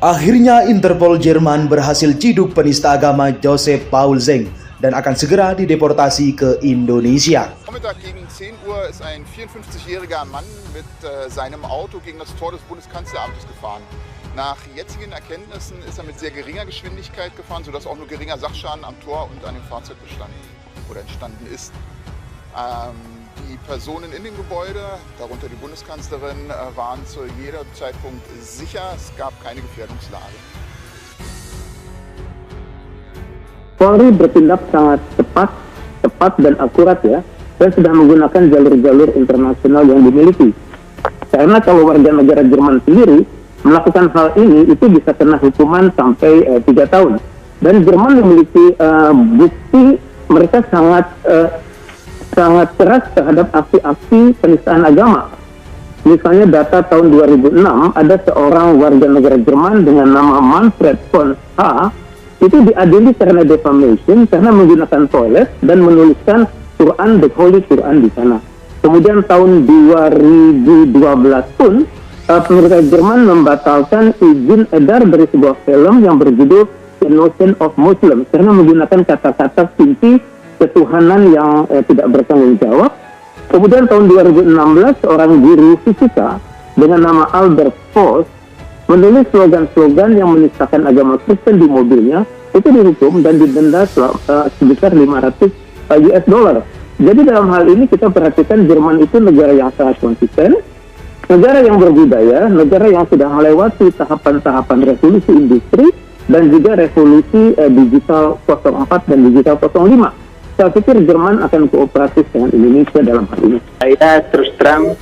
Akhirnya Interpol Jerman berhasil ciduk penista agama Joseph Paul Zeng dan akan segera dideportasi ke Indonesia. Vormittag gegen 10 Uhr ist ein 54-jähriger Mann mit seinem Auto gegen das Tor des Bundeskanzleramtes gefahren. Nach jetzigen Erkenntnissen ist er mit sehr geringer Geschwindigkeit gefahren, sodass auch nur geringer Sachschaden am Tor und an dem Fahrzeug entstanden ist. Die Personen in dem Gebäude, darunter die Bundeskanzlerin, waren zu jedem Zeitpunkt sicher. Es gab keine Gefährdungslage. Polri bertindak sangat tepat dan akurat ya, dan sudah menggunakan jalur-jalur internasional yang dimiliki. Karena kalau warga negara Jerman sendiri melakukan hal ini itu bisa kena hukuman sampai 3 tahun. Dan Jerman memiliki bukti mereka sangat keras terhadap aksi-aksi penistaan agama. Misalnya data tahun 2006 ada seorang warga negara Jerman dengan nama Manfred von H. itu diadili karena defamation karena menggunakan toilet dan menuliskan Quran, the Holy Quran di sana. Kemudian tahun 2012 pun pemerintah Jerman membatalkan izin edar dari sebuah film yang berjudul Innocence of Muslims karena menggunakan kata-kata kunci ketuhanan yang tidak bertanggung jawab. Kemudian tahun 2016 seorang guru fisika dengan nama Albert Voss menulis slogan-slogan yang menistakan agama Kristen di mobilnya, itu dihukum dan didenda sebesar 500 US dollar. Jadi dalam hal ini kita perhatikan Jerman itu negara yang sangat konsisten, negara yang berbudaya, negara yang sudah melewati tahapan-tahapan revolusi industri dan juga revolusi digital 04 dan digital 05. Saya pikir Jerman akan kooperatif dengan Indonesia dalam hal ini. Saya terus terang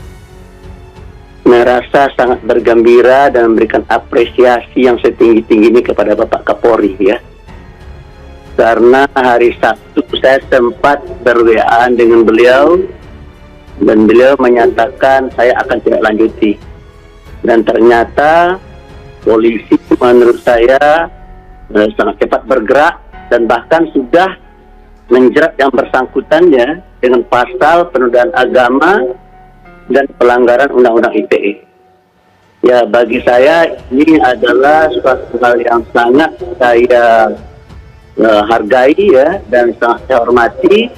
merasa sangat bergembira dan memberikan apresiasi yang setinggi-tinggi ini kepada Bapak Kapolri ya. Karena hari Sabtu saya sempat ber-WA dengan beliau dan beliau menyatakan saya akan tidak lanjuti. Dan ternyata polisi menurut saya sangat cepat bergerak dan bahkan sudah menjerat yang bersangkutannya dengan pasal penodaan agama dan pelanggaran Undang-Undang ITE. Ya, bagi saya ini adalah suatu hal yang sangat saya hargai ya dan sangat saya hormati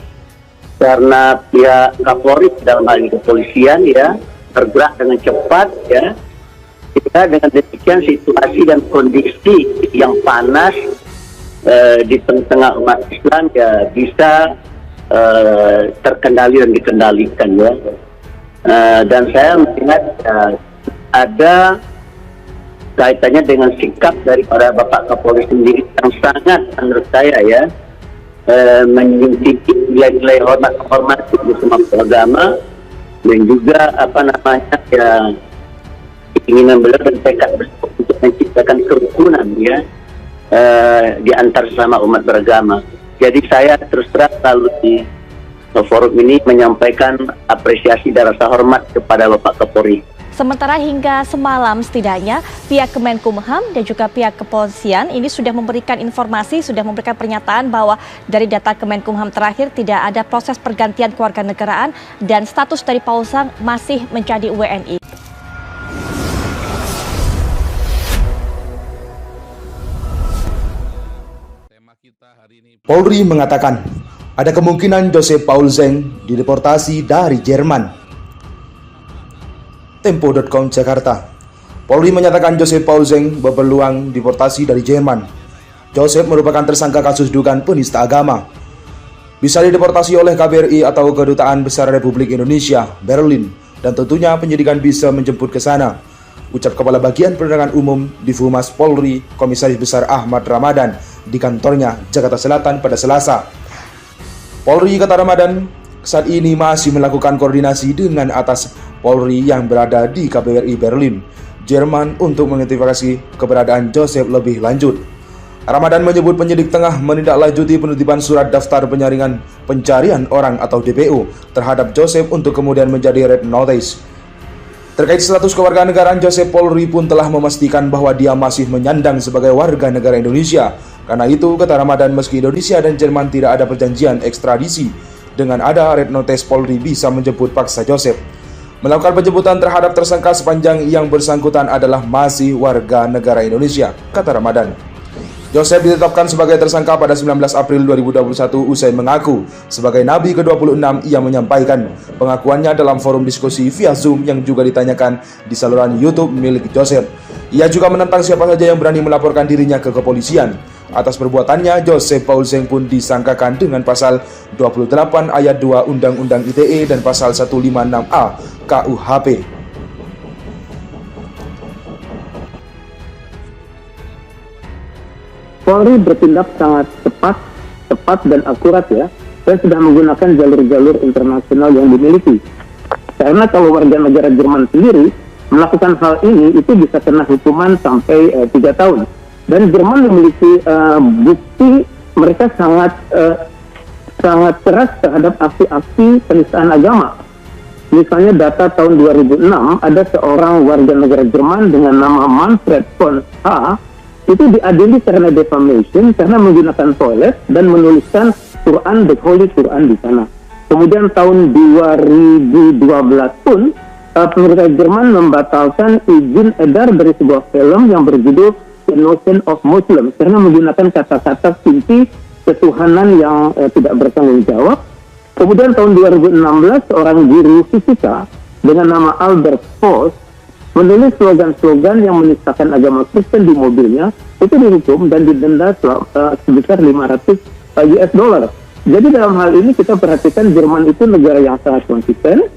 karena pihak Kapolri dalam hal ini kepolisian ya bergerak dengan cepat ya. Kita dengan demikian situasi dan kondisi yang panas di tengah umat Islam ya bisa terkendali dan dikendalikan ya. Dan saya melihat ada kaitannya dengan sikap daripada Bapak Kapolri sendiri yang sangat menurut saya ya menyuntik nilai-nilai hormat kehormatan di semua agama dan juga ya keinginan beliau dan tekad untuk menciptakan kerukunan ya di antar sesama umat beragama. Jadi saya terus terang selalu di forum ini menyampaikan apresiasi dan rasa hormat kepada Bapak Kapolri. Sementara hingga semalam setidaknya pihak Kemenkumham dan juga pihak kepolisian ini sudah memberikan informasi, sudah memberikan pernyataan bahwa dari data Kemenkumham terakhir tidak ada proses pergantian kewarganegaraan dan status dari Paul Zeng masih menjadi WNI. Polri mengatakan ada kemungkinan Joseph Paul Zeng dideportasi dari Jerman. Tempo.com Jakarta. Polri menyatakan Joseph Paul Zeng berpeluang deportasi dari Jerman. Joseph merupakan tersangka kasus dugaan penista agama. Bisa dideportasi oleh KBRI atau Kedutaan Besar Republik Indonesia, Berlin, dan tentunya penyidikan bisa menjemput ke sana, ucap Kepala Bagian Penerangan Umum di Humas Polri, Komisaris Besar Ahmad Ramadan di kantornya Jakarta Selatan pada Selasa. Polri kata Ramadan saat ini masih melakukan koordinasi dengan atas Polri yang berada di KBRI Berlin, Jerman untuk mengidentifikasi keberadaan Joseph lebih lanjut. Ramadan menyebut penyidik tengah menindaklanjuti penertiban surat daftar penyaringan pencarian orang atau DPO terhadap Joseph untuk kemudian menjadi red notice. Terkait status kewarganegaraan Joseph, Polri pun telah memastikan bahwa dia masih menyandang sebagai warga negara Indonesia. Karena itu, kata Ramadan, meski Indonesia dan Jerman tidak ada perjanjian ekstradisi, dengan ada red notice Polri bisa menjemput paksa Joseph. melakukan penjemputan terhadap tersangka sepanjang yang bersangkutan adalah masih warga negara Indonesia, kata Ramadan. Joseph ditetapkan sebagai tersangka pada 19 April 2021 usai mengaku sebagai Nabi ke-26. Ia menyampaikan pengakuannya dalam forum diskusi via Zoom yang juga ditanyakan di saluran YouTube milik Joseph. Ia juga menentang siapa saja yang berani melaporkan dirinya ke kepolisian. Atas perbuatannya, Joseph Paulzeng pun disangkakan dengan pasal 28 ayat 2 Undang-Undang ITE dan pasal 156A KUHP. Polri bertindak sangat tepat dan akurat ya, dan sudah menggunakan jalur-jalur internasional yang dimiliki. Karena kalau warga negara Jerman sendiri melakukan hal ini itu bisa kena hukuman sampai 3 tahun. Dan Jerman memiliki bukti mereka sangat keras terhadap aksi-aksi penistaan agama. Misalnya data tahun 2006 ada seorang warga negara Jerman dengan nama Manfred von H. itu diadili karena defamation karena menggunakan toilet dan menuliskan Quran, the Holy Quran di sana. Kemudian tahun 2012 pun pemerintah Jerman membatalkan izin edar dari sebuah film yang berjudul The Notion of Muslim karena menggunakan kata-kata kunci ketuhanan yang tidak bertanggung jawab. Kemudian tahun 2016 seorang guru fisika dengan nama Albert Voss menulis slogan-slogan yang menistakan agama Kristen di mobilnya, itu dihukum dan didenda sebesar 500 US dollar. Jadi dalam hal ini kita perhatikan Jerman itu negara yang sangat konsisten,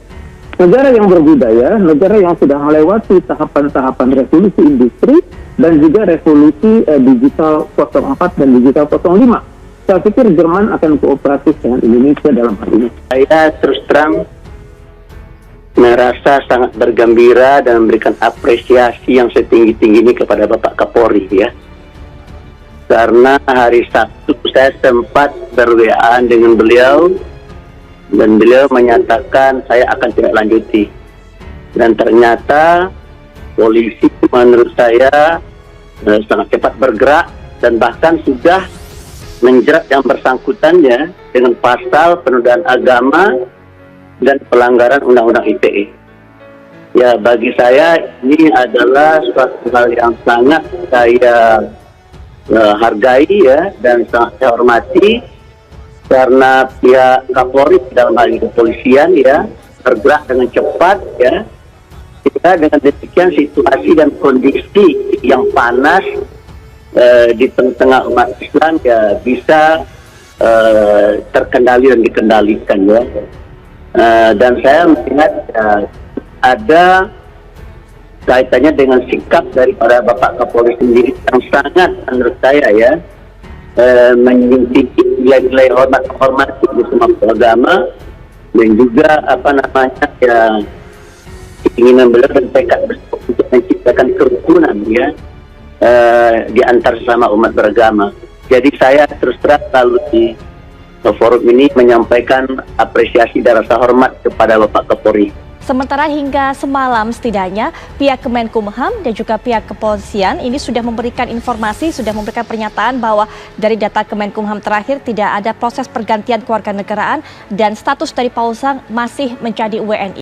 negara yang berbudaya, negara yang sudah melewati tahapan-tahapan revolusi industri dan juga revolusi digital 04 dan digital 05. Saya pikir Jerman akan kooperatif dengan Indonesia dalam hal ini. Saya terus terang merasa sangat bergembira dan memberikan apresiasi yang setinggi-tingginya kepada Bapak Kapolri ya. Karena hari Sabtu saya sempat ber-WA dengan beliau dan beliau menyatakan saya akan tidak lanjuti. Dan ternyata polisi menurut saya sangat cepat bergerak dan bahkan sudah menjerat yang bersangkutannya dengan pasal penodaan agama dan pelanggaran Undang-Undang ITE. Ya, bagi saya ini adalah suatu hal yang sangat saya hargai ya dan sangat saya hormati karena pihak Kapolri dalam hal ini kepolisian ya bergerak dengan cepat ya. Kita dengan demikian situasi dan kondisi yang panas di tengah umat Islam ya bisa terkendali dan dikendalikan ya. Dan saya melihat ada kaitannya dengan sikap daripada Bapak Kapolri sendiri yang sangat menurut saya ya menyingkirkan nilai-nilai hormati di semua agama dan juga ya keinginan beliau dan tekad untuk menciptakan kerukunan ya di antar sesama umat beragama. Jadi saya terus terang selalu di forum ini menyampaikan apresiasi dan rasa hormat kepada Bapak Kapolri. Sementara hingga semalam setidaknya pihak Kemenkumham dan juga pihak kepolisian ini sudah memberikan informasi, sudah memberikan pernyataan bahwa dari data Kemenkumham terakhir tidak ada proses pergantian kewarganegaraan dan status dari Paulzeng masih menjadi WNI.